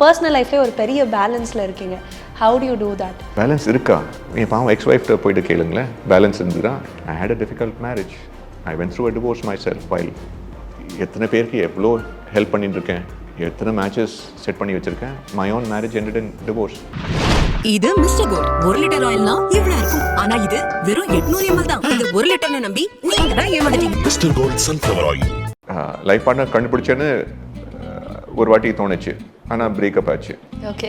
Personal லைஃப்ல ஒரு பெரிய பேலன்ஸ்ல இருக்கீங்க. How do you do that? Balance இருக்கா? என் பாவம் எக்ஸ் ஒய்ஃப்ட்ட போயிட்டு கேளுங்களேன். பேலன்ஸ் இருந்துதா? I had a difficult marriage. I went through a divorce myself. while எத்தனை பேருக்கு எவ்வளோ ஹெல்ப் பண்ணிட்டு இருக்கேன், எத்தனை மேட்சஸ் செட் பண்ணி வச்சிருக்கேன். My own marriage ended in divorce. இது மிஸ்டர் கோல்ட் 1 லிட்டர் ஆயில்னா இவ்வளவு இருக்கும். ஆனா இது வெறும் 800 ml தான். இது 1 லிட்டர்னு நம்பி நீங்க தான் ஏமாந்துட்டீங்க. Mister gold sunflower oil. Life partner கண்டுபிடிச்சேன்னு ஒரு வாட்டி தோணுச்சு, ஆனால் பிரேக்கப் ஆச்சு. ஓகே.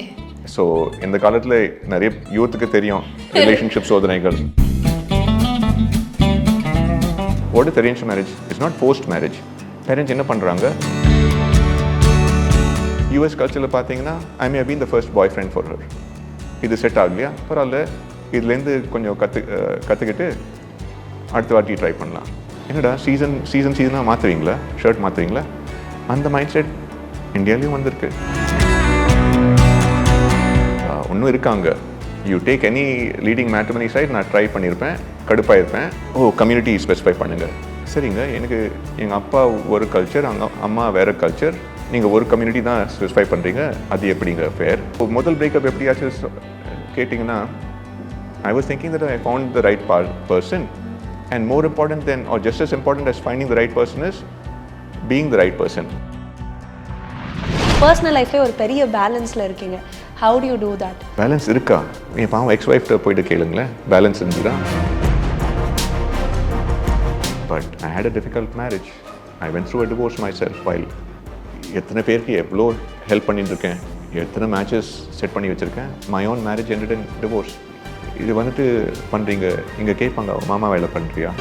ஸோ இந்த காலத்தில் நிறைய யூத்துக்கு தெரியும் ரிலேஷன்ஷிப் சோதனைகள். What is arrange marriage? It's not post marriage. Parents என்ன பண்ணுறாங்க? யூஎஸ் கல்ச்சரில் பார்த்தீங்கன்னா I may been the first boy friend for her. இது செட் ஆகலையா, பரவாயில்ல, இதுலேருந்து கொஞ்சம் கற்றுக்கிட்டு அடுத்த வாட்டி ட்ரை பண்ணலாம். என்னடா சீசனாக மாற்றுவீங்களா, ஷர்ட் மாற்றுவீங்களா? அந்த மைண்ட் செட் இந்தியாவிலையும் வந்திருக்கு. ஒன்றும் இருக்காங்க. You take any leading matrimony site நான் ட்ரை பண்ணியிருப்பேன், கடுப்பாயிருப்பேன். கம்யூனிட்டி ஸ்பெசிஃபை பண்ணுங்கள். சரிங்க, எனக்கு எங்கள் அப்பா ஒரு கல்ச்சர், அம்மா வேறு கல்ச்சர், நீங்கள் ஒரு கம்யூனிட்டி தான் ஸ்பெசிஃபை பண்ணுறீங்க, அது எப்படிங்க ஃபேர்? முதல் பிரேக்கப் எப்படியாச்சும் கேட்டிங்கன்னா, I was thinking that I found the right person, and more important than, or just as important as finding the right person is being the right person. Personal லைஃப்ல ஒரு பெரிய பேலன்ஸ்ல இருக்கீங்க. How do you do that? Balance இருக்கா? என் பாவம் X ஒய்ஃப்ட்ட போயிட்டு கேளுங்களேன். Balance இருந்துதா? But I had a difficult marriage. I went through a divorce myself. while எத்தனை பேருக்கு எவ்வளோ ஹெல்ப் பண்ணிட்டு இருக்கேன், எத்தனை மேட்சஸ் செட் பண்ணி வச்சுருக்கேன். My own marriage ended in divorce. இது வந்துட்டு பண்ணுறீங்க, இங்கே கேட்பாங்க, மாமா வேலை பண்ணுறியா?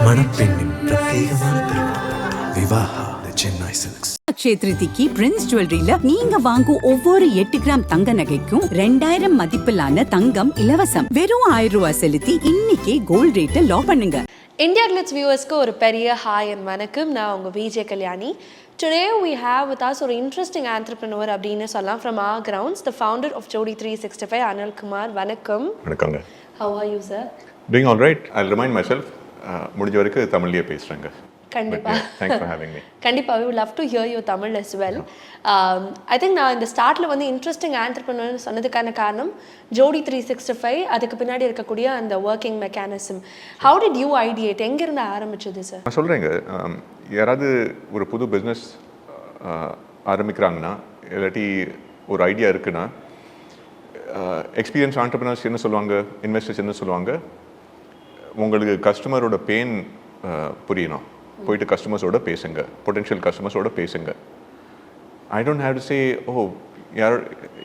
மணப்பெண்ணின் பிரத்யேகமான திருமணம் விவாஹா சென்னை சில்க்ஸ். அக்ஷய திருதிக்கு பிரின்ஸ் ஜுவல்லரியில நீங்க வாங்கும் ஒவ்வொரு 8 கிராம் தங்க நகைக்கும் 2000 மதிப்பிலான தங்கம் இலவசம். வெறும் 1000 ரூபாய் செலுத்தி இன்னைக்கே கோல்ட் ரேட்டை லாக் பண்ணுங்க. இந்தியா கிளிட்ஸ் வியூவர்ஸ்க்கு ஒரு பெரிய ஹாய் அண்ட் வணக்கம். நான் உங்கள் VJ Kalyani. Today we have with us ஒரு interesting entrepreneur அப்படின்னு சொல்லலாம், from our grounds, the founder of Jodi 365, Anil Kumar. வணக்கம். வணக்கங்க. How are you, sir? Doing all right. I'll remind myself. முடிஞ்ச வரைக்கும் தமிழ்லேயே பேசுகிறேங்க. கண்டிப்பா. Thanks for having me. கண்டிப்பா, we would love to hear your Tamil as well. I think நான் இந்த ஸ்டார்ட்ல வந்து இன்ட்ரெஸ்டிங் ஆண்டர்பிரினர் சொன்னதுக்கான காரணம் ஜோடி 365, அதுக்கு பின்னாடி இருக்கக்கூடிய அந்த working mechanism. How did you ideate? எங்கிருந்து ஆரம்பிச்சது சார்? நான் சொல்கிறேங்க, யாராவது ஒரு புது பிஸ்னஸ் ஆரம்பிக்கிறாங்கன்னா, இல்லாட்டி ஒரு ஐடியா இருக்குன்னா, எக்ஸ்பீரியன்ஸ் ஆண்டர்பிரினர்ஸ் என்ன சொல்லுவாங்க, இன்வெஸ்டர்ஸ் என்ன சொல்லுவாங்க, உங்களுக்கு கஸ்டமரோட பெயின் புரியணும், போயிட்டு கஸ்டமர்ஸோட பேசுங்க, பொட்டென்ஷியல் கஸ்டமர்ஸோட பேசுங்க. I don't have to say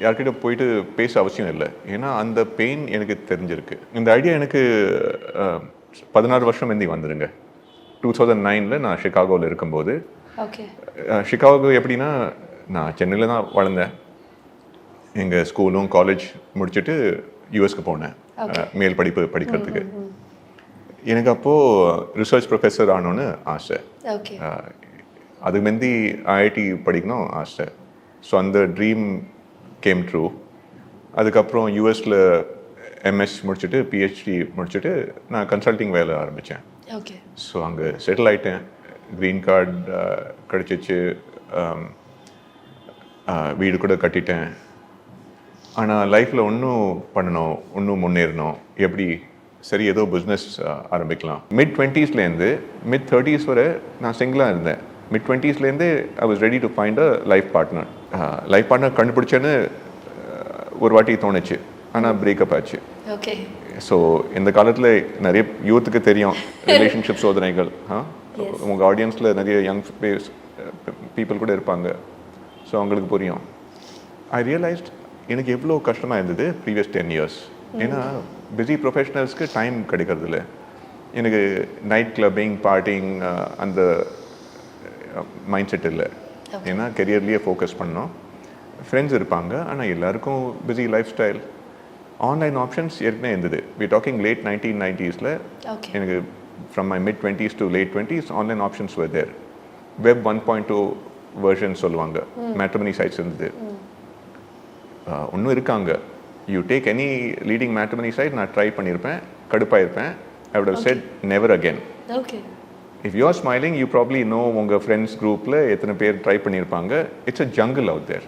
யார்கிட்ட போயிட்டு பேச அவசியம் இல்லை, ஏன்னா அந்த பெயின் எனக்கு தெரிஞ்சிருக்கு. இந்த ஐடியா எனக்கு 16 வருஷம் முந்தி வந்துடுங்க. 2009 நான் ஷிகாகோவில் இருக்கும்போது. ஷிகாகோ எப்படின்னா, நான் சென்னையில் தான் வளர்ந்தேன். எங்கள் ஸ்கூலும் காலேஜ் முடிச்சுட்டு யூஎஸ்க்கு போனேன் மேல் படிப்பு படிக்கிறதுக்கு. எனக்கு அப்போது ரிசர்ச் ப்ரொஃபஸர் ஆனோன்னு ஆசை. அது முந்தி ஐஐடி படிக்கணும் ஆசை. ஸோ அந்த ட்ரீம் கேம் ட்ரூ. அதுக்கப்புறம் யூஎஸில் எம்எஸ் முடிச்சுட்டு பிஹெச்டி முடிச்சுட்டு நான் கன்சல்டிங் வேலை ஆரம்பித்தேன். ஸோ அங்கே செட்டில் ஆகிட்டேன். க்ரீன் கார்டு கிடச்சிச்சு, வீடு கூட கட்டிட்டேன். ஆனால் லைஃப்பில் ஒன்றும் பண்ணணும், ஒன்றும் முன்னேறணும். எப்படி? சரி, ஏதோ பிஸ்னஸ் ஆரம்பிக்கலாம். mid-20s mid-30s வரை நான் சிங்கிளாக இருந்தேன். mid-20s I was ready to find a life partner. Life partner கண்டுபிடிச்சேன்னு ஒரு வாட்டி தோணுச்சு, ஆனால் பிரேக்கப் ஆச்சு. ஸோ இந்த காலத்தில் நிறைய யூத்துக்கு தெரியும் ரிலேஷன்ஷிப் சோதனைகள். உங்கள் ஆடியன்ஸில் நிறைய யங் பீப்புள் கூட இருப்பாங்க. ஸோ அவங்களுக்கு புரியும். ஐ ரியலைஸ்ட் எனக்கு எவ்வளோ கஷ்டமாக இருந்தது ப்ரீவியஸ் 10 years. ஏன்னா பிஸி ப்ரொஃபஷனல்ஸ்க்கு டைம் கிடைக்கிறது இல்லை. எனக்கு நைட் கிளப்பிங், பார்ட்டிங் அந்த மைண்ட் செட் இல்லை. ஏன்னா கெரியர்லேயே ஃபோக்கஸ் பண்ணோம். ஃப்ரெண்ட்ஸ் இருப்பாங்க, ஆனால் எல்லாருக்கும் busy lifestyle. Online options ஏற்கனவே இருந்தது. We talking late 1990s. எனக்கு from my mid-20s to late 20s online options were there. Web 1.2 version சொல்லுவாங்க, மேட்ரிமோனி சைட்ஸ் இருந்தது. ஒன்றும் இருக்காங்க. You take any leading matrimony site நான் ட்ரை பண்ணியிருப்பேன், கடுப்பாயிருப்பேன். I would have said never again. Okay. If you are smiling, you probably know உங்கள் friends குரூப்பில் எத்தனை பேர் ட்ரை பண்ணியிருப்பாங்க. It's a jungle out there.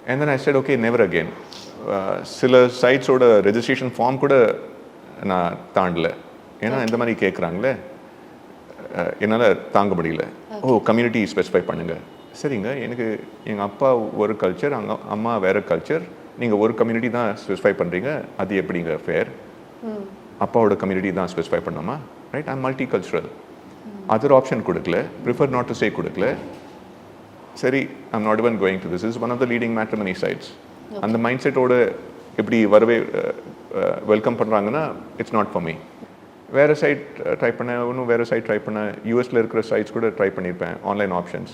And then I said okay never again. சில சைட்ஸோட registration form கூட நான் தாண்டல. ஏன்னா இந்த மாதிரி கேட்குறாங்களே, என்னால் தாங்க முடியல. கம்யூனிட்டி ஸ்பெசிஃபை பண்ணுங்கள். சரிங்க, எனக்கு எங்கள் அப்பா ஒரு கல்ச்சர், அம்மா வேறு கல்ச்சர், நீங்கள் ஒரு கம்யூனிட்டி தான் ஸ்பெசிஃபை பண்ணுறீங்க, அது எப்படிங்க ஃபேர்? அப்பாவோட கம்யூனிட்டி தான் ஸ்பெசிஃபை பண்ணோமா? Right, I'm multi cultural. Other option கொடுக்கல, ப்ரிஃபர் நாட் டு சே கொடுக்கல. சரி, I'm not even going to this is one of the leading matrimony sites. அந்த மைண்ட் செட்டோடு எப்படி வரவே வெல்கம் பண்ணுறாங்கன்னா இட்ஸ் நாட் ஃபார் மீ. வேறு சைட் ட்ரை பண்ணேன், இன்னும் வேறு சைட் ட்ரை பண்ணேன். யூஎஸில் இருக்கிற சைட்ஸ் கூட ட்ரை பண்ணியிருப்பேன், online options.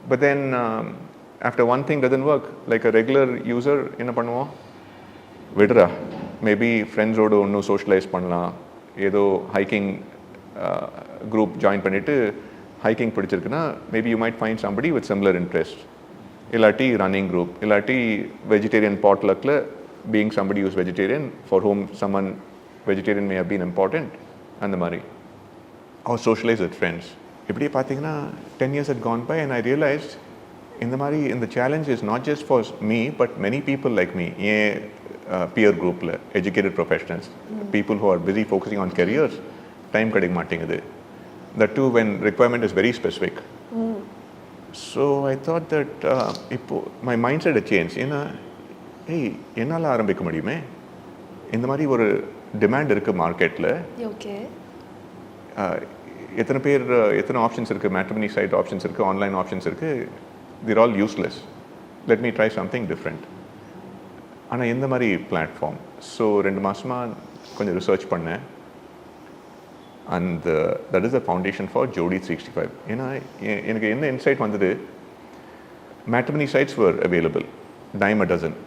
But then after one thing doesn't work. Like a regular user என்ன பண்ணுவோம், விடுறா, மேபி ஃப்ரெண்ட்ஸோடு இன்னும் சோஷியலைஸ் பண்ணலாம், ஏதோ ஹைக்கிங் குரூப் ஜாயின் பண்ணிவிட்டு ஹைக்கிங் பிடிச்சிருக்குன்னா maybe you might find somebody with similar interest. இல்லாட்டி ரன்னிங் குரூப், இல்லாட்டி வெஜிடேரியன் பாட்லக்கில் being somebody use vegetarian for home someone vegetarian may have been important. அந்த மாதிரி அவர் சோஷியலைஸ் வித் ஃப்ரெண்ட்ஸ். இப்படியே பார்த்தீங்கன்னா 10 years had gone by and I realized இந்த மாதிரி இந்த challenge is not just for me but many people like me. ஏன் pier குரூப்பில் educated professionals, people who R busy focusing on careers, time கிடைக்க மாட்டேங்குது. That too when requirement is very specific. So I thought that இப்போ my mindset had changed. ஏன்னா என்னால் ஆரம்பிக்க முடியுமே, இந்த மாதிரி ஒரு டிமாண்ட் இருக்குது மார்க்கெட்டில். ஓகே, எத்தனை பேர், எத்தனை ஆப்ஷன்ஸ் இருக்குது, மேட்ரிமோனி சைட் ஆப்ஷன்ஸ் இருக்குது, ஆன்லைன் ஆப்ஷன்ஸ் இருக்குது. they're all useless. Let me try something different. ஆனால் எந்த மாதிரி பிளாட்ஃபார்ம்? ஸோ 2 மாதமாக கொஞ்சம் ரிசர்ச் பண்ணேன். And that is the foundation for Jodi 365. ஏன்னா எனக்கு என்ன இன்சைட் வந்தது, matrimony sites were available, dime a dozen,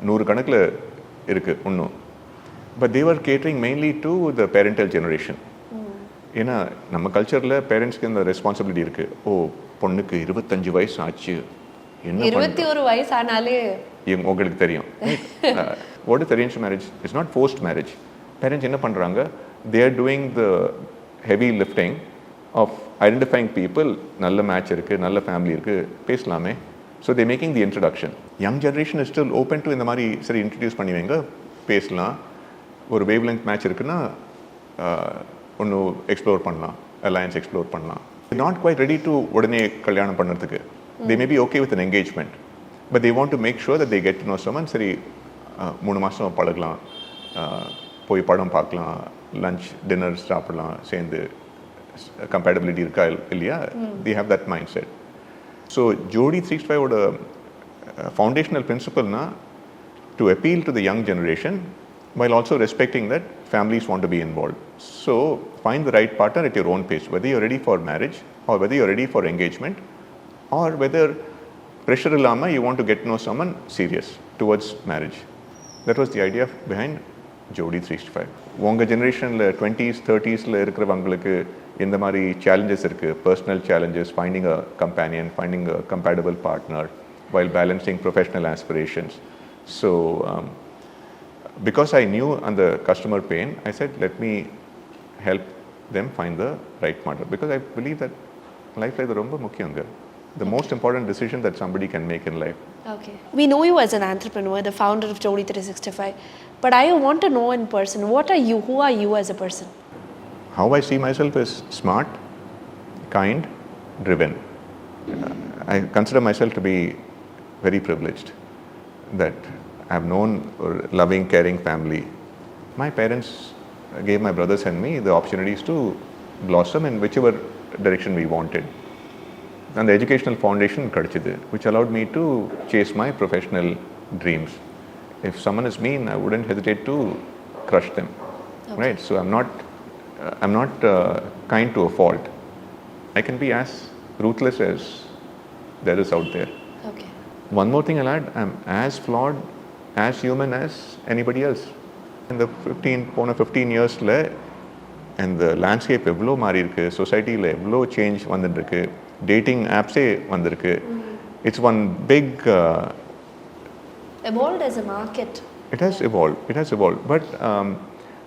100 கணக்கில் இருக்குது இன்னும். But they're catering mainly to the parental generation. ஏன்னா நம்ம கல்ச்சரில் பேரண்ட்ஸ்க்கு இந்த ரெஸ்பான்சிபிலிட்டி இருக்குது. பொண்ணுக்கு 25 வயசு ஆச்சு, என்ன 21 வயசு ஆனாலே உங்களுக்கு தெரியும். What is arrange marriage? It's not forced marriage. Parents என்ன பண்ணுறாங்க, they are doing the heavy lifting of identifying people. நல்ல மேட்ச் இருக்குது, நல்ல ஃபேமிலி இருக்குது, பேசலாமே. So they making the introduction. young generation is still open to இந்த மாதிரி சரி இன்ட்ரடியூஸ் பண்ணி வைங்க, பேசலாம், ஒரு வேவ் லென்த் மேட்ச் இருக்குன்னா ஒன்று எக்ஸ்ப்ளோர் பண்ணலாம், அலையன்ஸ் எக்ஸ்ப்ளோர் பண்ணலாம். not quite ready to உடனே கல்யாணம் பண்ணுறதுக்கு. they may be okay with an engagement but they want to make sure that they get to know someone. சரி 3 மாதம் பழகலாம், போய் படம் பார்க்கலாம், லஞ்ச் டின்னர் சாப்பிடலாம், சேர்ந்து கம்பேட்டபிலிட்டி இருக்கா இல்லையா, they have that mindset. So ஜோடி 365ஓட foundational பிரின்சிபல்னா to appeal to the young generation while also respecting that families want to be involved. So find the right partner at your own pace, whether you're ready for marriage or whether you're ready for engagement or whether pressure illama you want to get to know someone serious towards marriage. That was the idea behind ஜோடி 365. உங்கள் ஜென்ரேஷனில் 20s 30sல இருக்கிறவங்களுக்கு இந்த மாதிரி challenges இருக்குது, personal challenges, finding a companion, finding a compatible partner while balancing professional aspirations. So because I knew on the customer pain, I said let me help them find the right partner, because I believe that life is ரொம்ப முக்கியங்க, the most important decision that somebody can make in life. Okay, we know you as an entrepreneur, the founder of Jodi 365, but I want to know in person, what are you, who are you as a person? How I see myself is smart, kind, driven. I consider myself to be very privileged that I have known a loving, caring family. My parents gave my brothers and me the opportunities to blossom in whichever direction we wanted. And the educational foundation kadachide, which allowed me to chase my professional dreams. If someone is mean, I wouldn't hesitate to crush them. Okay. Right? So I'm not kind to a fault. I can be as ruthless as there is out there. Okay. One more thing I'll add, I'm as flawed, as human as anybody else. In the 15 yearsல இந்த landscape எவ்வளோ மாறி இருக்கு, சொசைட்டியில் எவ்வளோ change வந்துட்டுருக்கு, dating ஆப்ஸே வந்திருக்கு. It's one big evolved as a market. It has evolved. But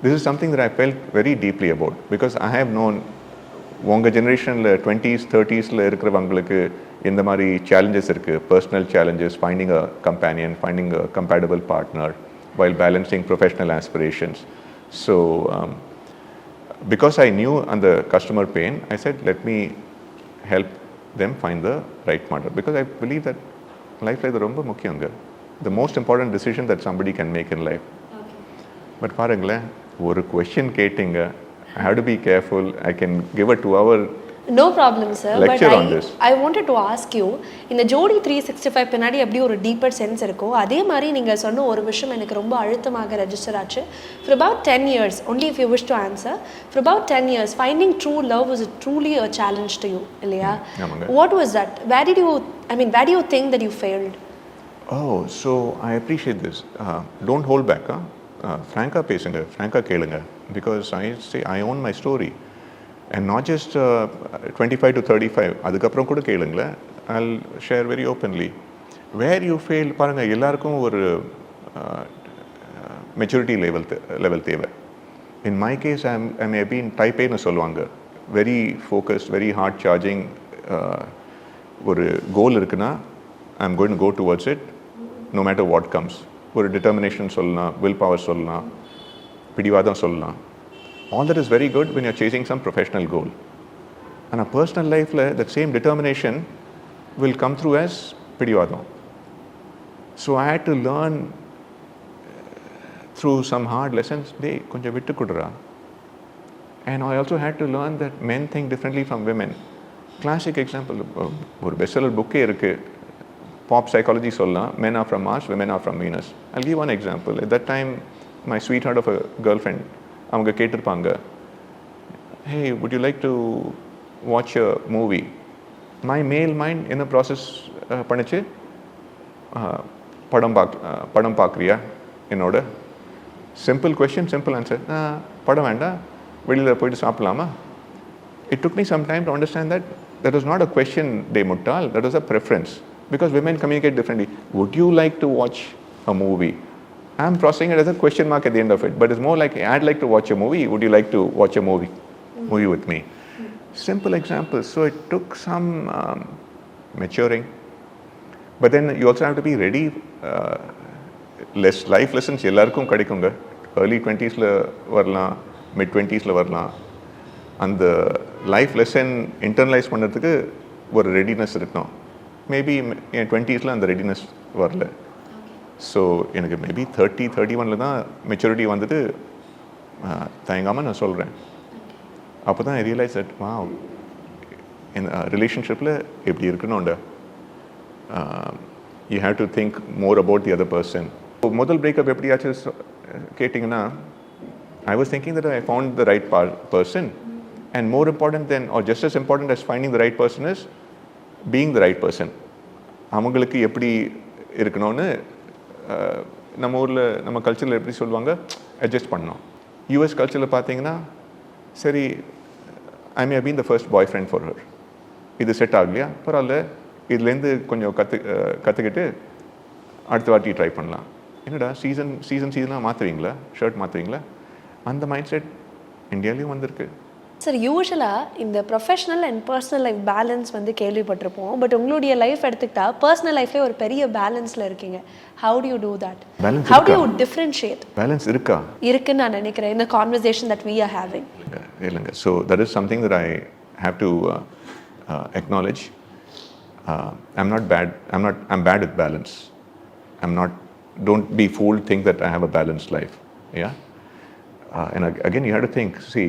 this is something that I felt very deeply about because I have known உங்கள் ஜென்ரேஷனில் 20s 30sல இருக்கிறவங்களுக்கு இந்த மாதிரி சேலஞ்சஸ் இருக்குது, personal challenges, finding a companion, finding a compatible partner while balancing professional aspirations. So because I knew on the customer pain, I said let me help them find the right partner because I believe that life is ரொம்ப முக்கியங்க, the most important decision that somebody can make in life. But பாருங்களேன், ஒரு question கேட்டிங்க, I have to be careful. I can give a 2-hour no problem sir, lecture but on this. I wanted to ask you, இந்த ஜோடி 365 பின்னாடி எப்படி ஒரு deeper sense இருக்கோ அதே மாதிரி நீங்க சொன்ன ஒரு விஷயம் எனக்கு ரொம்ப அழுத்தமாக ரெஜிஸ்டர் ஆச்சு. For about 10 years, only if you wish to answer, for about 10 years finding true love was truly a challenge to you, இல்லையா? What was that? Where do you think that you failed? Oh, so I appreciate this. Don't hold back. Franka பேசுங்க, franka கேளுங்க, because I say I own my story and not just 25 to 35, அதுக்கப்புறம் கூட கேளுங்களேன். I'll share very openly. Where you fail, பாருங்க, எல்லாருக்கும் ஒரு maturity level தேவை. In my case, I may have been type A னு சொல்லுவாங்க, very focused, very hard charging. ஒரு கோல் இருக்குன்னா I'm going to go towards it no matter what comes. ஒரு determination சொல்லலாம், will power சொல்லலாம், பிடிவாதம் சொல்லலாம். All that is very good when you're chasing some professional goal. And a personal life, that same determination will come through as pidivadam. So I had to learn through some hard lessons, dey konja vittu kudra. And I also had to learn that men think differently from women. Classic example, ஒரு bestseller book irukku, pop psychology சொல்லலாம், men are from Mars, women are from Venus. I'll give one example. At that time, my sweetheart of a girlfriend, அவங்க கேட்டிருப்பாங்க, hey, would you like to watch a movie? My male mind என்ன process பண்ணிச்சு, படம் பார்க்குறியா என்னோட? Simple question, simple answer. படம் வேண்டாம், வெளியில் போயிட்டு சாப்பிடலாமா? It took me some time to understand that was not a question, they muttal, that was a preference, because women communicate differently. Would you like to watch a movie? I'm processing it as a question mark at the end of it, but it's more like, I'd like to watch a movie. Would you like to watch a movie with me? Simple examples. So it took some maturing, but then you also have to be ready. Life lessons எல்லாருக்கும் கிடைக்குங்க. Early 20sல வரலாம், mid 20sல வரலாம். அந்த life lesson internalise பண்ணுறதுக்கு ஒரு readiness இருக்கணும். Maybe என் 20sல அந்த readiness வரல. ஸோ எனக்கு மேபி 31 தான் மெச்சூரிட்டி வந்துட்டு தயங்காமல் நான் சொல்கிறேன். அப்போ தான் ஐ ரியலைஸ் தட் வாவ், இந்த ரிலேஷன்ஷிப்பில் எப்படி இருக்கணும்ட, you have to think more about the other person. முதல் பிரேக்கப் எப்படியாச்சும் கேட்டிங்கன்னா, I was thinking that I found the right person, and more important then or just as important as finding the right person is being the right person. அவங்களுக்கு எப்படி இருக்கணும்னு நம்ம ஊரில், நம்ம கல்ச்சரில் எப்படி சொல்லுவாங்க, அட்ஜஸ்ட் பண்ணோம். யூஎஸ் கல்ச்சரில் பார்த்தீங்கன்னா, சரி, I may been the first boy friend for her, இது செட் ஆகலையா, பரவாயில்ல, இதுலேருந்து கொஞ்சம் கற்றுக்கிட்டு அடுத்த வாட்டி ட்ரை பண்ணலாம். என்னடா சீசனாக மாற்றுவீங்களா, ஷர்ட் மாற்றுவீங்களா? அந்த மைண்ட் செட் இந்தியாவிலையும் வந்திருக்கு. சார், யூஸ்வலாக இந்த professional and personal life balance வந்து கேள்விப்பட்டிருப்போம். பட் உங்களுடைய லைஃப் எடுத்துக்கிட்டா பர்சனல் லைஃப்லேயே ஒரு பெரிய பேலன்ஸில் இருக்கீங்க. How do you do that? How do you differentiate? Balance இருக்கா? இருக்குன்னு நான் நினைக்கிறேன், இந்த conversation that we are having. இல்லைங்க. So that is something that I have to acknowledge. I'm bad with balance. Don't be fooled, think that I have a balanced life. Yeah. And again, you have to think, see,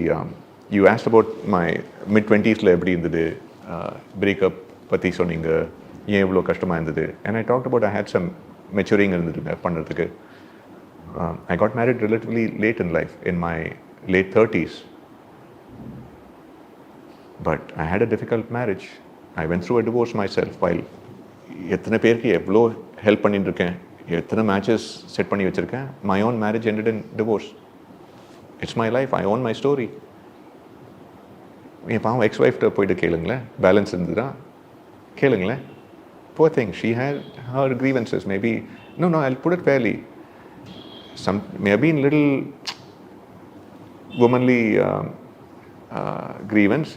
you asked about my mid-20sல எப்படி இருந்தது, breakup பற்றி சொன்னீங்க, ஏன் இவ்வளோ கஷ்டமாக இருந்தது. And I talked about I had some maturing இருந்ததுங்க பண்ணுறதுக்கு. I got married relatively late in life, in my late 30s. But I had a difficult marriage. I went through a divorce myself. While எத்தனை பேருக்கு எவ்வளோ help பண்ணிட்டு இருக்கேன், எத்தனை matches set பண்ணி வச்சுருக்கேன், my own marriage ended in divorce. It's my life. I own my story. என் பாவம் எக்ஸ்-ஒய்ஃப்ட்ட போயிட்டு கேளுங்களேன், பேலன்ஸ் இருந்ததுன்னா கேளுங்களேன். Poor thing, she had her grievances. Maybe, no, I'll put it fairly. Some may have been little womanly grievance.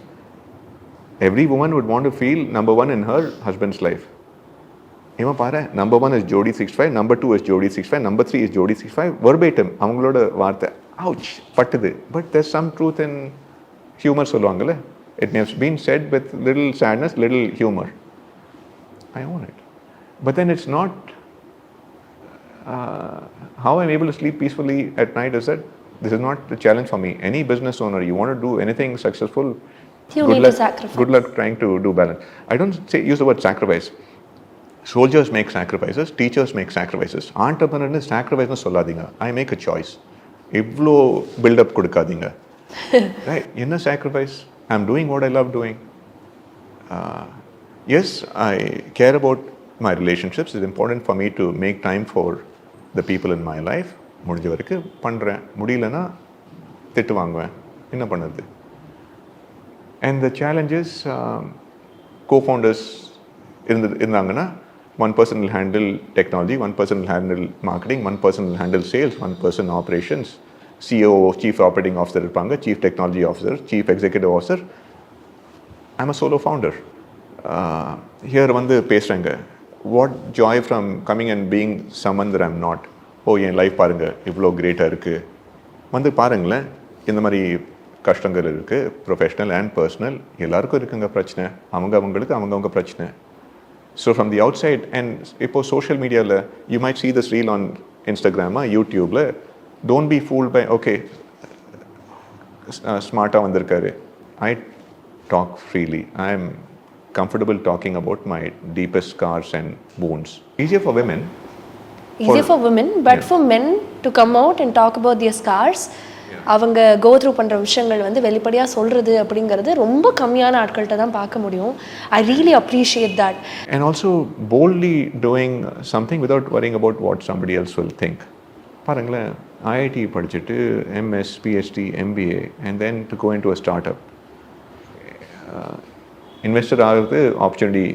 Every woman would want to feel number one in her husband's life. Even பாரு, number one is Jodi 65, number two is Jodi 65, number three is Jodi 65, verbatim அவங்களோட வார்த்தை. Ouch, பட்டுது. But there's some truth in humor சொல்லுவாங்கல்ல. It may have been said with little sadness, little humor. I own it. But then it's not how I'm able to sleep peacefully at night is that this is not the challenge for me. Any business owner, you want to do anything successful, You good need luck, to sacrifice. Good luck trying to do balance. I don't use the word sacrifice. Soldiers make sacrifices, teachers make sacrifices. Entrepreneur sacrifice சொல்லாதீங்க. I make a choice. இவ்வளோ build-up கொடுக்காதீங்க. Right? என்ன sacrifice? I'm doing what I love doing. Yes, I care about my relationships. It's important for me to make time for the people in my life. முடிஞ்ச வரைக்கும் பண்ணுறேன். முடியலன்னா திட்டு வாங்குவேன். என்ன பண்ணுறது? And the challenge is co-founders இருந்தாங்கன்னா one person will handle technology, one person will handle marketing, one person will handle sales, one person operations, CEO, chief operating officer இருப்பாங்க, chief technology officer, chief executive officer. I'm a solo founder. Here வந்து பேசுகிறாங்க, what joy from coming and being someone that I'm not. ஓ, என் life பாருங்கள் இவ்வளோ கிரேட்டாக இருக்குது. வந்து பாருங்களேன், இந்த மாதிரி கஷ்டங்கள் இருக்குது, ப்ரொஃபஷ்னல் அண்ட் பர்சனல் எல்லாருக்கும் இருக்குங்க பிரச்சனை. அவங்களுக்கு அவங்கவுங்க பிரச்சனை. So from the outside, and இப்போ social media you might see this reel on Instagram, YouTube, don't be fooled by, okay, smarta vandirukkaru. I talk freely. I am comfortable talking about my deepest scars and wounds. Easier for women. Easier for women, but for men to come out and talk about their scars, அவங்க go through பண்ணுற விஷயங்கள் வந்து வெளிப்படையாக சொல்கிறது அப்படிங்கிறது ரொம்ப கம்மியான ஆட்கள்கிட்ட தான் பார்க்க முடியும். I really appreciate that. And also boldly doing something without worrying about what somebody else will think. பாருங்களேன், ஐஐடி படிச்சுட்டு MS, PhD, MBA and then to go into a startup. Investor ஆகிறது ஆப்பர்ச்சுனிட்டி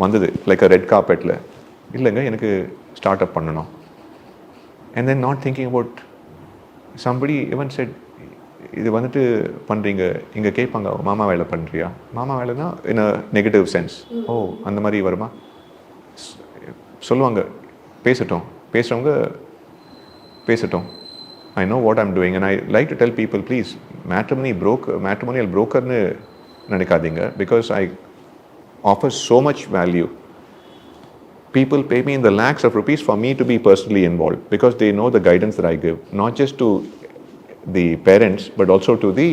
வந்தது லைக் அ red கார்பெட்டில். இல்லைங்க, எனக்கு start up பண்ணணும். And then not thinking about somebody even said, இது வந்துட்டு பண்ணுறீங்க, இங்கே கேட்பாங்க, மாமா வேலை பண்ணுறியா? மாமா வேலைனா இன் அ நெகட்டிவ் சென்ஸ். ஓ, அந்த மாதிரி வருமா? சொல்லுவாங்க, பேசட்டும், பேசுகிறவங்க பேசட்டும். I know what I'm doing and I like to tell people, please, matrimonial brokerன்னு நினைக்காதீங்க, because I offer so much value. People pay me in the lakhs of rupees for me to be personally involved because they know the guidance that I give, not just to the parents but also to the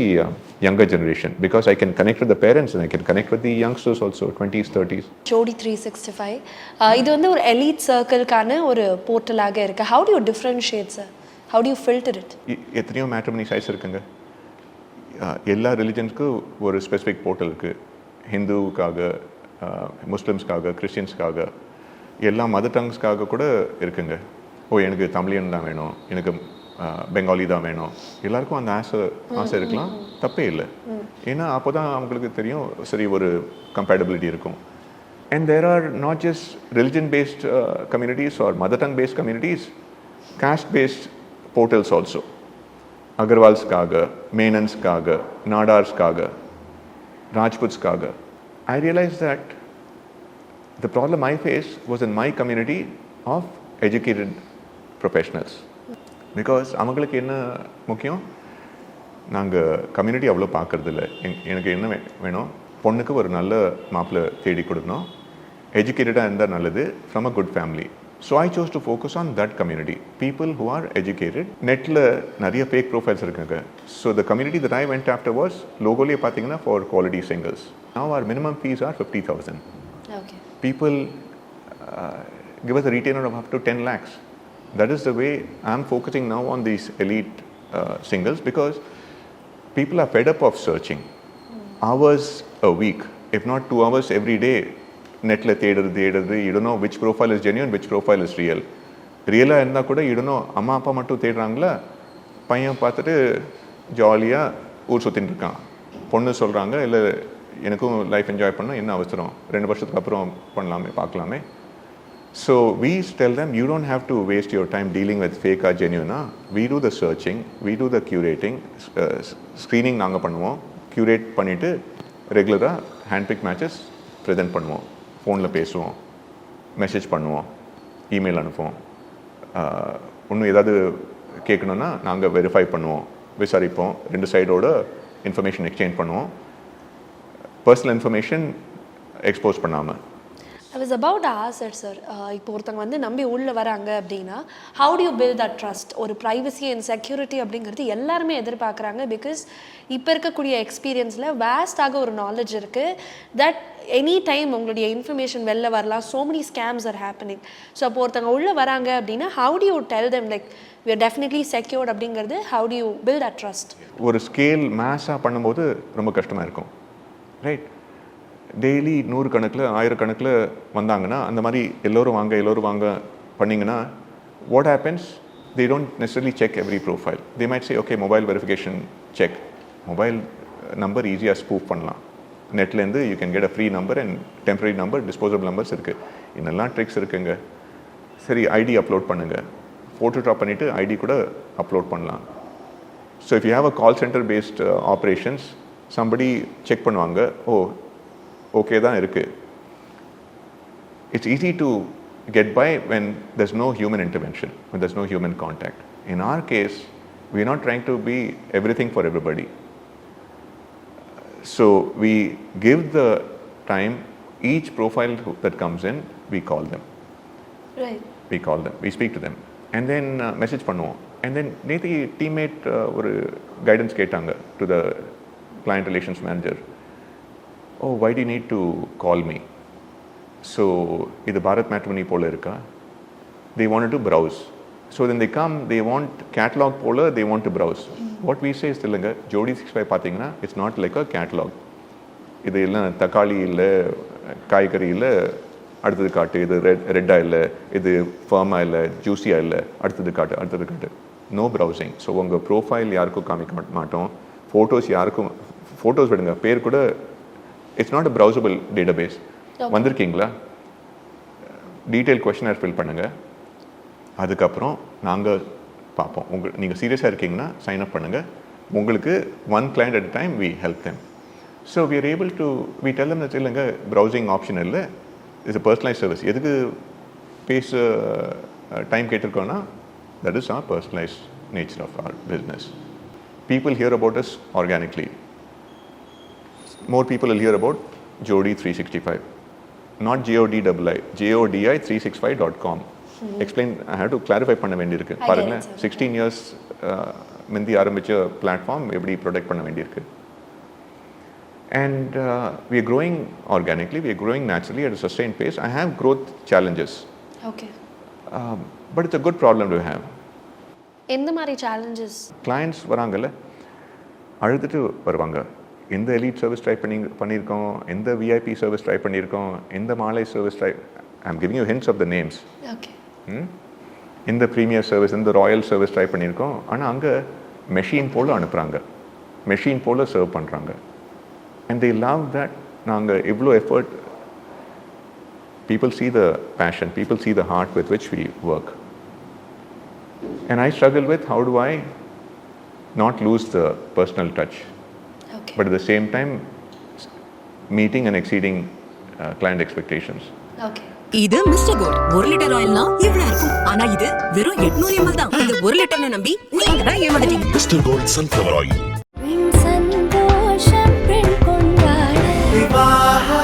younger generation, because I can connect with the parents and I can connect with the youngsters also, 20s, 30s. Jodi 365 இது வந்து ஒரு elite circle-க்கான ஒரு போர்ட்டலாக இருக்கு. How do you differentiate, sir? How do you filter it? எத்தனையோ matrimony sides இருக்குங்க. எல்லா ரிலிஜன்ஸ்க்கு ஒரு specific portal இருக்குது. ஹிந்துவுக்காக, முஸ்லிம்ஸ்க்காக, கிறிஸ்டியன்ஸ்க்காக, எல்லா மதர் டங்ஸ்க்காக கூட இருக்குங்க. ஓ, எனக்கு தமிழியன் தான் வேணும், எனக்கு பெங்காலி தான் வேணும். எல்லாருக்கும் அந்த ஆசை இருக்கலாம், தப்பே இல்லை. ஏன்னா அப்போ தான் அவங்களுக்கு தெரியும், சரி, ஒரு கம்பேட்டபிலிட்டி இருக்கும். And there are not just religion based communities or mother tongue based communities, caste based portals also. அகர்வால்ஸ்க்காக, மேனன்ஸ்க்காக, நாடார்ஸ்க்காக, ராஜ்புட்ஸ்க்காக. I realize that the problem I faced was in my community of educated professionals. Because அவங்களுக்கு என்ன முக்கியம், நாங்கள் community அவ்வளோ பார்க்கறது இல்லை. எனக்கு என்ன வேணும், பொண்ணுக்கு ஒரு நல்ல மாப்பிள்ளை தேடி கொடுக்கணும், எஜுகேட்டடாக இருந்தால் நல்லது, from a good family. So I chose to focus on that community, people who are educated. நெட்டில் நிறைய ஃபேக் ப்ரொஃபைல்ஸ் இருக்காங்க. So the community that I went after was, லோகோலேயே பார்த்தீங்கன்னா for quality singers. Now our minimum fees are 50,000. Okay. People give us a retainer of up to 10 lakhs. That is the way I'm focusing now on these elite singles, because people are fed up of searching. Hours a week, if not 2 hours every day, netla தேடுறது. You don't know which profile is genuine, which profile is real. ரியலாக இருந்தால் கூட you don't know, அம்மா அப்பா மட்டும் தேடுறாங்களா, பையன் பார்த்துட்டு ஜாலியாக ஊர் சுற்றின்னு இருக்கான். பொண்ணு சொல்கிறாங்க, இல்லை எனக்கும் லைஃப் என்ஜாய் பண்ணால் என்ன அவசரம், 2 வருஷத்துக்கு அப்புறம் பண்ணலாமே, பார்க்கலாமே. So we tell them, you don't have to waste your time dealing with fake or genuine. We do the searching, we do the curating, screening நாங்கள் பண்ணுவோம், curate பண்ணிவிட்டு ரெகுலராக ஹேண்ட்பிக் மேட்சஸ் ப்ரெசென்ட் பண்ணுவோம். ஃபோனில் பேசுவோம், மெசேஜ் பண்ணுவோம், இமெயில் அனுப்புவோம். இன்னும் ஏதாவது கேட்கணுன்னா நாங்கள் வெரிஃபை பண்ணுவோம், விசாரிப்போம், ரெண்டு சைடோட இன்ஃபர்மேஷன் எக்ஸ்சேஞ்ச் பண்ணுவோம், பர்சனல் இன்ஃபர்மேஷன் எக்ஸ்போஸ் பண்ணாமல். I was about to ask that, sir. இப்போ ஒருத்தங்க வந்து நம்பி உள்ளே வராங்க அப்படின்னா how do you build that trust? ஒரு ப்ரைவசி அண்ட் செக்யூரிட்டி அப்படிங்கிறது எல்லாருமே எதிர்பார்க்குறாங்க. பிகாஸ் இப்போ இருக்கக்கூடிய எக்ஸ்பீரியன்ஸில் வேஸ்டாக ஒரு நாலேஜ் இருக்குது தட் எனி டைம் உங்களுடைய இன்ஃபர்மேஷன் வெளில வரலாம். So many scams are happening. So அப்போ ஒருத்தங்க உள்ளே வராங்க அப்படின்னா how do you tell them like we are definitely secured அப்படிங்கிறது how do you build that trust? ஒரு ஸ்கேல் மேஸாக பண்ணும்போது ரொம்ப கஷ்டமாக இருக்கும், ரைட்? டெய்லி 100 கணக்கில் 1000 கணக்கில் வந்தாங்கன்னா அந்த மாதிரி எல்லோரும் வாங்க பண்ணிங்கன்னா what happens, they don't necessarily check every profile. They might say okay mobile verification check, mobile number ஈஸியாக ஸ்பூஃப் பண்ணலாம். நெட்லேருந்து you can get a free number and temporary number, disposable numbers இருக்குது. இன்னெல்லாம் ட்ரிக்ஸ் இருக்குங்க. சரி, ஐடி அப்லோட் பண்ணுங்கள், photo drop பண்ணிவிட்டு ID கூட அப்லோட் பண்ணலாம். So if you have a call center based operations, somebody check பண்ணுவாங்க, ஓ ஓகே தான் இருக்குது. It's easy to get by when there's no human intervention, when there's no human contact. In our case, we're not trying to be everything for everybody. So we give the time, each profile that comes in, we call them. Right. We call them, we speak to them. And then message பண்ணுவோம். And then நேற்று teammate ஒரு guidance கேட்டாங்க to the client relations manager. Oh, why do you need to call me? So, இது Bharat matrimony போல இருக்கா? They wanted to browse. So then they come, they want catalog போல, they want to browse. What we say is இல்லைங்க, ஜோடி 65 பார்த்தீங்கன்னா it's not like a catalog. இது எல்லாம் தக்காளி இல்லை, காய்கறி இல்லை, அடுத்தது காட்டு, இது ரெட்டாக இல்லை, இது ஃபர்மாக இல்லை, ஜூஸியாக இல்லை, அடுத்தது காட்டு. No browsing. ஸோ உங்கள் ப்ரோஃபைல் யாருக்கும் காமிக்க மாட்டோம், ஃபோட்டோஸ் யாருக்கும், ஃபோட்டோஸ் விடுங்க, பேர் கூட it's not a browsable database. வந்திருக்கீங்களா, டீட்டெயில் கொஸ்டினர் ஃபில் பண்ணுங்கள், அதுக்கப்புறம் நாங்கள் பார்ப்போம். நீங்கள் சீரியஸாக இருக்கீங்கன்னா சைன் அப் பண்ணுங்கள், உங்களுக்கு one client at time we help them. So we are able to we tell them இல்லைங்க, ப்ரௌசிங் ஆப்ஷன் இல்லை, இட்ஸ் அ பர்சனலைஸ் சர்வீஸ். எதுக்கு பேச டைம் கேட்டிருக்கோன்னா that is our personalise nature of our business. People hear about us organically. More people will hear about Jodi 365, not JODI, JODI365.com. Explain, I have to clarify பண்ண வேண்டியிருக்கு. பாருங்க, 16 years முந்தி ஆரம்பிச்ச platform எப்படி protect பண்ண வேண்டியிருக்கு. And we are growing organically, we are growing naturally at a sustained pace. I have growth challenges. Okay. But it's a good problem to have. எந்த மாதிரி challenges? Clients வராங்கல்ல, அழுதுட்டு வருவாங்க. எந்த எலீட் சர்வீஸ் ட்ரை பண்ணியிருக்கோம், எந்த விஐபி சர்வீஸ் ட்ரை பண்ணியிருக்கோம், எந்த மாலை service try, I am giving you hints of the names. Okay. இந்த ப்ரீமியர் சர்வீஸ், இந்த ராயல் சர்வீஸ் ட்ரை பண்ணியிருக்கோம். ஆனால் அங்கே மெஷின் போல் அனுப்புகிறாங்க, மெஷின் போல் சர்வ் பண்ணுறாங்க. And they love that. நாங்கள் எவ்வளோ effort, people see the passion, people see the heart with which we work. And I struggle with how do I not lose the personal touch. But at the same time, meeting and exceeding client expectations. Okay. இது mister gold 1 litre ஆயில்னா இவ்வளவு இருக்கும். ஆனா இது வெறும் 800 ml தான். இது 1 லிட்டர்னு நம்பி நீங்க தான் ஏமாந்துட்டீங்க. Mr. Gold Sunflower Oil. சந்தோஷம் பெண் கொண்டாட விவாஹா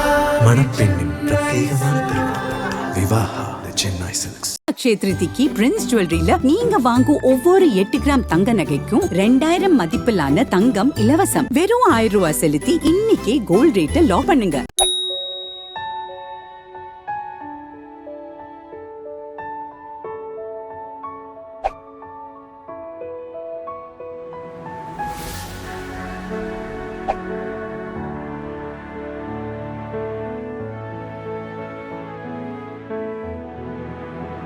மணப்பெண்ணின் பிரத்யேகமான திருமணம். விவாஹா சென்னை சில்க்ஸ். அக்ஷய திருதிக்கு பிரின்ஸ் ஜுவல்லரியில நீங்க வாங்கும் ஒவ்வொரு 8 கிராம் தங்க நகைக்கும் 2000 மதிப்பிலான தங்கம் இலவசம். வெறும் 1000 ரூபாய் செலுத்தி இன்னைக்கே கோல்ட் ரேட்டை லாக் பண்ணுங்க.